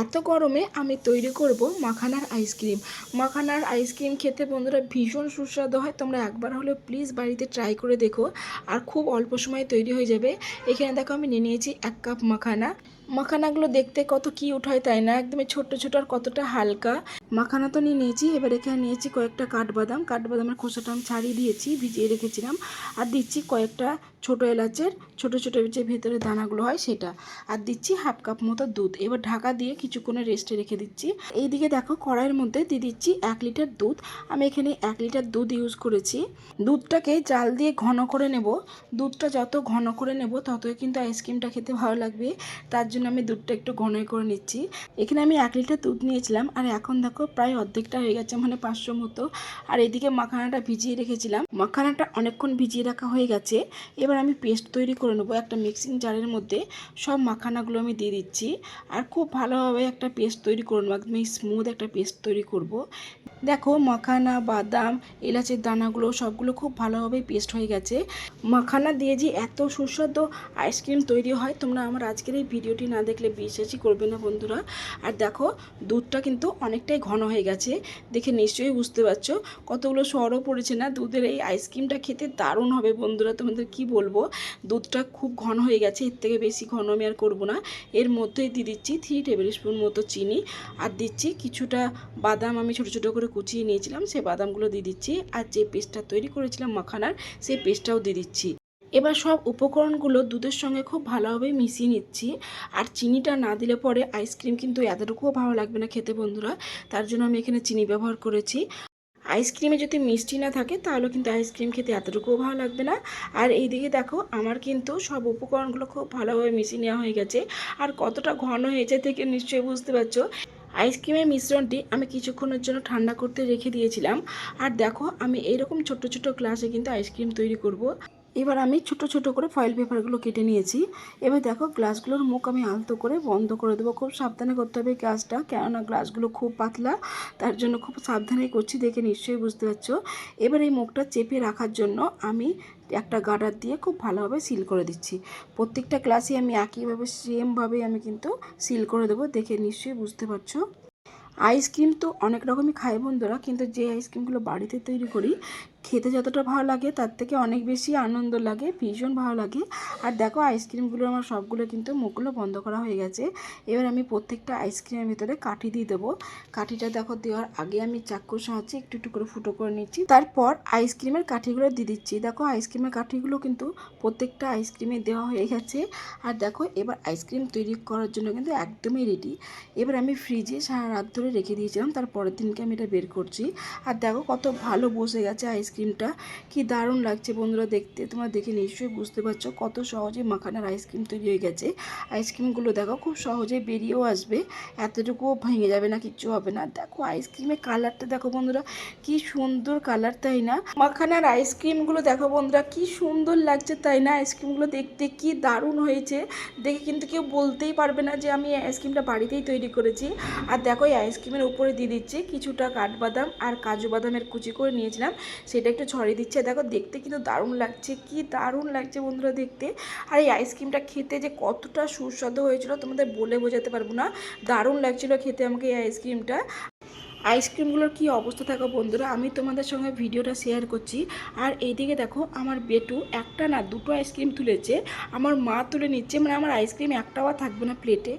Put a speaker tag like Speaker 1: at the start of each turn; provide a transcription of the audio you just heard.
Speaker 1: এত গরমে আমি তৈরি করব মাখানার আইসক্রিম। মাখানার আইসক্রিম খেতে বন্ধুরা ভীষণ সুস্বাদু হয়। তোমরা একবার হলেও প্লিজ বাড়িতে ট্রাই করে দেখো, আর খুব অল্প সময়ে তৈরি হয়ে যাবে। এখানে দেখো আমি নিয়ে নিয়েছি 1 কাপ মাখানা। মাখানাগুলো দেখতে কত কিউট হয় তাই না, একদমই ছোট্ট ছোট আর কতটা হালকা। মাখানা তো নিয়ে নিয়েছি। এবার এখানে নিয়েছি কয়েকটা কাঠবাদাম। কাঠবাদামের খোসাটা আমি ছাড়িয়ে দিয়েছি, ভিজিয়ে রেখেছিলাম। আর দিচ্ছি কয়েকটা ছোটো এলাচের ছোটো ছোটো যে ভেতরে দানাগুলো হয় সেটা। আর দিচ্ছি 1/2 কাপ মতো দুধ। এবার ঢাকা দিয়ে কিছুক্ষণের রেস্টে রেখে দিচ্ছি। এইদিকে দেখো কড়াইয়ের মধ্যে দিয়ে দিচ্ছি 1 লিটার দুধ। আমি এখানে 1 লিটার দুধ ইউজ করেছি। দুধটাকে জাল দিয়ে ঘন করে নেব। দুধটা যত ঘন করে নেব ততই কিন্তু আইসক্রিমটা খেতে ভালো লাগবে। তার জন্য আমি দুধটা একটু ঘনই করে নিচ্ছি। এখানে আমি 1 লিটার দুধ নিয়েছিলাম, আর এখন দেখো প্রায় অর্ধেকটা হয়ে গেছে, মানে 500 মতো। আর এদিকে মাখানাটা ভিজিয়ে রেখেছিলাম। মাখানাটা অনেকক্ষণ ভিজিয়ে রাখা হয়ে গেছে। এবার আমি পেস্ট তৈরি করে নেবো। একটা মিক্সিং জারের মধ্যে সব মাখানাগুলো আমি দিয়ে দিচ্ছি, আর খুব ভালোভাবে একটা পেস্ট তৈরি করে নেবো। একদম স্মুথ একটা পেস্ট তৈরি করব। দেখো মাখানা, বাদাম, এলাচের দানাগুলো সবগুলো খুব ভালোভাবে পেস্ট হয়ে গেছে। মাখানা দিয়ে যে এত সুস্বাদু আইসক্রিম তৈরি হয়, তোমরা আমার আজকের এই ভিডিওটি না দেখলে বিশ্বাসই করবে না বন্ধুরা। আর দেখো দুধটা কিন্তু অনেকটাই ঘন হয়ে গেছে, দেখে নিশ্চয়ই বুঝতে পারছো কতগুলো সরও পড়েছে না। দুধের এই আইসক্রিমটা খেতে দারুণ হবে বন্ধুরা, তোমাদের কি বলবো। দুধটা খুব ঘন হয়ে গেছে, এর থেকে বেশি ঘন আমি আর করবো না। এর মধ্যেই দিয়ে দিচ্ছি 3 টেবিল স্পুন মতো চিনি, আর দিচ্ছি কিছুটা বাদাম আমি ছোটো ছোটো করে কুচিয়ে নিয়েছিলাম, সেই বাদামগুলো দিয়ে দিচ্ছি। আর যে পেস্টটা তৈরি করেছিলাম মাখানার, সেই পেস্টটাও দিয়ে দিচ্ছি। এবার সব উপকরণগুলো দুধের সঙ্গে খুব ভালোভাবে মিশিয়ে নিচ্ছি। আর চিনিটা না দিলে পরে আইসক্রিম কিন্তু এতটুকুও ভালো লাগবে না খেতে বন্ধুরা, তার জন্য আমি এখানে চিনি ব্যবহার করেছি। আইসক্রিমে যদি মিষ্টি না থাকে তাহলে কিন্তু আইসক্রিম খেতে এতটুকুও ভালো লাগবে না। আর এইদিকে দেখো আমার কিন্তু সব উপকরণগুলো খুব ভালোভাবে মিশিয়ে নেওয়া হয়ে গেছে। আর কতটা ঘন হয়েছে থেকে নিশ্চয়ই বুঝতে পারছো। আইসক্রিমের মিশ্রণটি আমি কিছুক্ষণের জন্য ঠান্ডা করতে রেখে দিয়েছিলাম। আর দেখো আমি এইরকম ছোট ছোট গ্লাসে কিন্তু আইসক্রিম তৈরি করব। এবার আমি ছোট ছোট করে ফয়েল পেপারগুলো কেটে নিয়েছি। এবার দেখো গ্লাসগুলোর মুখ আমি আলতো করে বন্ধ করে দেবো। খুব সাবধানে করতে হবে গ্লাসটা, কেননা গ্লাসগুলো খুব পাতলা, তার জন্য খুব সাবধানেই করছি, দেখে নিশ্চয়ই বুঝতে পারছো। এবার এই মুখটা চেপে রাখার জন্য আমি একটা গার্ডার দিয়ে খুব ভালোভাবে সিল করে দিচ্ছি। প্রত্যেকটা গ্লাসই আমি একইভাবে সেমভাবে আমি কিন্তু সিল করে দেবো, দেখে নিশ্চয়ই বুঝতে পারছো। আইসক্রিম তো অনেক রকমই খাই বন্ধুরা, কিন্তু যে আইসক্রিমগুলো বাড়িতে তৈরি করি খেতে যতটা ভালো লাগে তার থেকে অনেক বেশি আনন্দ লাগে, ভীষণ ভালো লাগে। আর দেখো আইসক্রিমগুলো আমার সবগুলো কিন্তু মুখগুলো বন্ধ করা হয়ে গেছে। এবার আমি প্রত্যেকটা আইসক্রিমের ভিতরে কাঠি দিয়ে দেবো। কাঠিটা দেখো দেওয়ার আগে আমি চাকুর সাহায্যে একটু একটু করে ফুটো করে নিচ্ছি, তারপর আইসক্রিমের কাঠিগুলো দিয়ে দিচ্ছি। দেখো আইসক্রিমের কাঠিগুলো কিন্তু প্রত্যেকটা আইসক্রিমে দেওয়া হয়ে গেছে। আর দেখো এবার আইসক্রিম তৈরি করার জন্য কিন্তু একদমই রেডি। এবার আমি ফ্রিজে সারা রাত ধরে রেখে দিয়েছিলাম, তারপরের দিনকে আমি এটা বের করছি। আর দেখো কত ভালো বসে গেছে আইসক্রিমটা, কি দারুণ লাগছে বন্ধুরা দেখতে। তোমরা দেখে নিশ্চয়ই বুঝতে পারছো কত সহজে মাখানার আইসক্রিম তৈরি হয়ে গেছে। আইসক্রিমগুলো দেখো খুব সহজে বেরিয়েও আসবে, এতটুকুও ভেঙে যাবে না, কিচ্ছু হবে না। দেখো আইসক্রিমের কালারটা দেখো বন্ধুরা, কি সুন্দর কালার তাই না। মাখানার আইসক্রিমগুলো দেখো বন্ধুরা কি সুন্দর লাগছে তাই না। আইসক্রিমগুলো দেখতে কি দারুণ হয়েছে, দেখে কিন্তু কেউ বলতেই পারবে না যে আমি এই আইসক্রিমটা বাড়িতেই তৈরি করেছি। আর দেখো এই আইসক্রিমের উপরে দিয়ে দিচ্ছি কিছুটা কাঠবাদাম আর কাজু বাদামের কুচি করে নিয়েছিলাম, সেটা একটু ছড়িয়ে দিচ্ছে। দেখো দেখতে কিন্তু দারুণ লাগছে, কি দারুণ লাগছে বন্ধুরা দেখতে। আর এই আইসক্রিমটা খেতে যে কতটা সুস্বাদু হয়েছিল তোমাদের বলে বোঝাতে পারবো না, দারুণ লাগছিল খেতে আমাকে এই আইসক্রিমটা। আইসক্রিমগুলোর কি অবস্থা থাকো বন্ধুরা, আমি তোমাদের সঙ্গে ভিডিওটা শেয়ার করছি। আর এইদিকে দেখো আমার বেটু একটা না দুটো আইসক্রিম তুলেছে, আমার মা তুলে নিচ্ছে, মানে আমার আইসক্রিম একটাও থাকবে না প্লেটে।